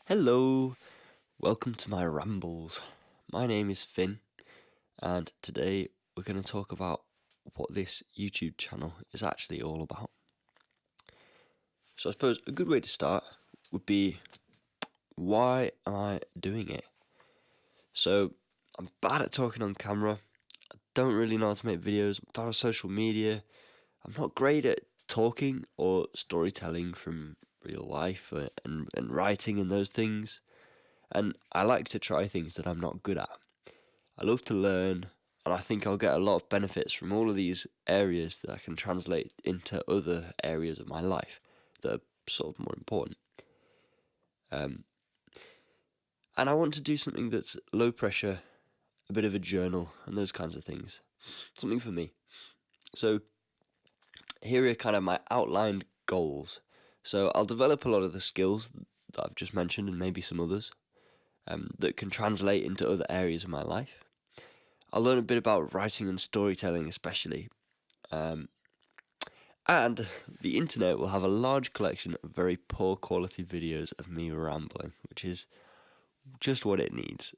Hello, welcome to my rambles. My name is Finn, and today we're going to talk about what this YouTube channel is actually all about. So, I suppose a good way to start would be, why am I doing it? So, I'm bad at talking on camera, I don't really know how to make videos, I'm bad at social media, I'm not great at talking or storytelling from real life and writing and those things. And I like to try things that I'm not good at. I love to learn, and I think I'll get a lot of benefits from all of these areas that I can translate into other areas of my life that are sort of more important. And I want to do something that's low pressure, a bit of a journal, and those kinds of things. Something for me. So here are kind of my outlined goals. So I'll develop a lot of the skills that I've just mentioned, and maybe some others, that can translate into other areas of my life. I'll learn a bit about writing and storytelling, especially. And the internet will have a large collection of very poor quality videos of me rambling, which is just what it needs.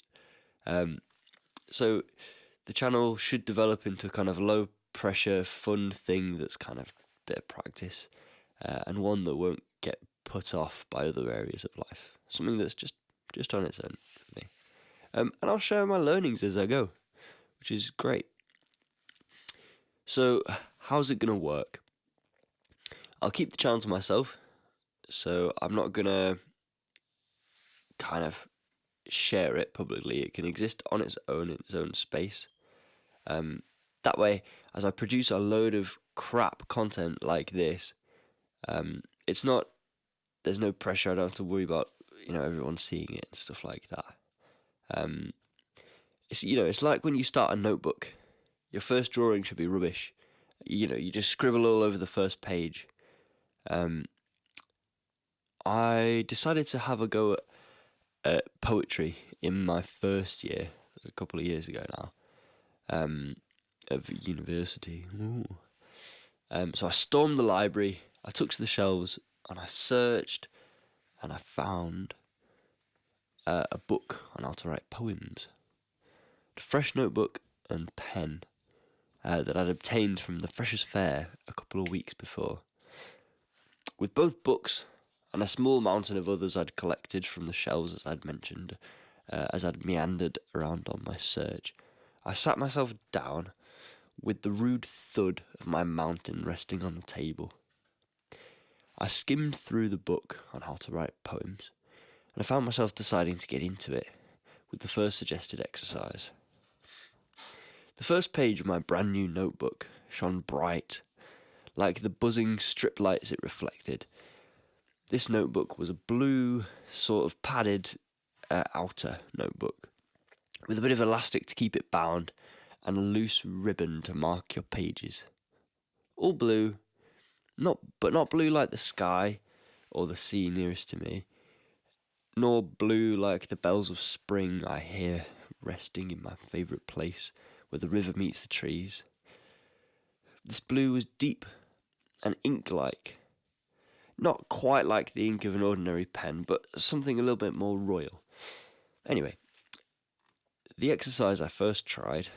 So the channel should develop into kind of low pressure, fun thing that's kind of a bit of practice, and one that won't get put off by other areas of life. Something that's just on its own for me. And I'll share my learnings as I go, which is great. So, how's it going to work? I'll keep the channel to myself, so I'm not going to kind of share it publicly. It can exist on its own in its own space. That way, as I produce a load of crap content like this, it's not. There's no pressure. I don't have to worry about everyone seeing it and stuff like that. It's like when you start a notebook. Your first drawing should be rubbish. You just scribble all over the first page. I decided to have a go at poetry in my first year, a couple of years ago now, of university. So I stormed the library, I took to the shelves, and I searched, and I found a book on how to write poems. A fresh notebook and pen that I'd obtained from the Freshers' Fair a couple of weeks before. With both books and a small mountain of others I'd collected from the shelves, as I'd mentioned, as I'd meandered around on my search, I sat myself down with the rude thud of my mountain resting on the table. I skimmed through the book on how to write poems, and I found myself deciding to get into it with the first suggested exercise. The first page of my brand new notebook shone bright, like the buzzing strip lights it reflected. This notebook was a blue, sort of padded outer notebook, with a bit of elastic to keep it bound, and a loose ribbon to mark your pages. All blue, but not blue like the sky or the sea nearest to me, nor blue like the bells of spring I hear resting in my favourite place where the river meets the trees. This blue was deep and ink-like, not quite like the ink of an ordinary pen, but something a little bit more royal. Anyway, the exercise I first tried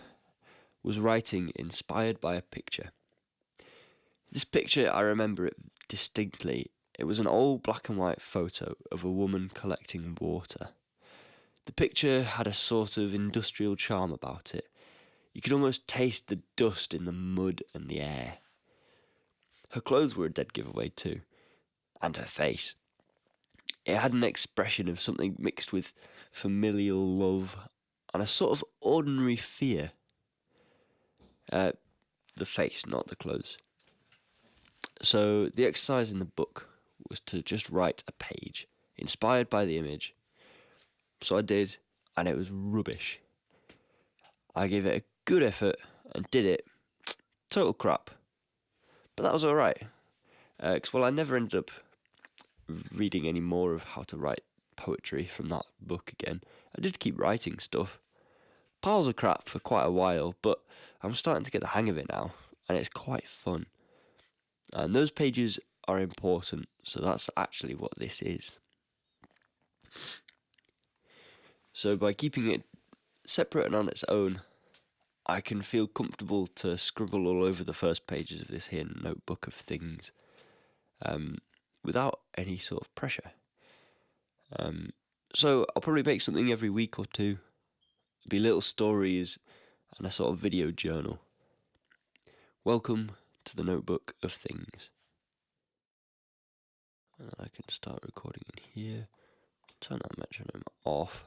was writing inspired by a picture. This picture, I remember it distinctly. It was an old black and white photo of a woman collecting water. The picture had a sort of industrial charm about it. You could almost taste the dust in the mud and the air. Her clothes were a dead giveaway too, and her face. It had an expression of something mixed with familial love and a sort of ordinary fear. The face, not the clothes. So the exercise in the book was to just write a page inspired by the image. So I did, and it was rubbish. I gave it a good effort and did it. Total crap. But that was alright. Because, I never ended up reading any more of how to write poetry from that book again. I did keep writing stuff. Piles of crap for quite a while, but I'm starting to get the hang of it now, and it's quite fun. And those pages are important, so that's actually what this is. So by keeping it separate and on its own, I can feel comfortable to scribble all over the first pages of this here notebook of things without any sort of pressure. So I'll probably make something every week or two. It'll be little stories and a sort of video journal. Welcome to the notebook of things. And I can start recording in here. Turn that metronome off.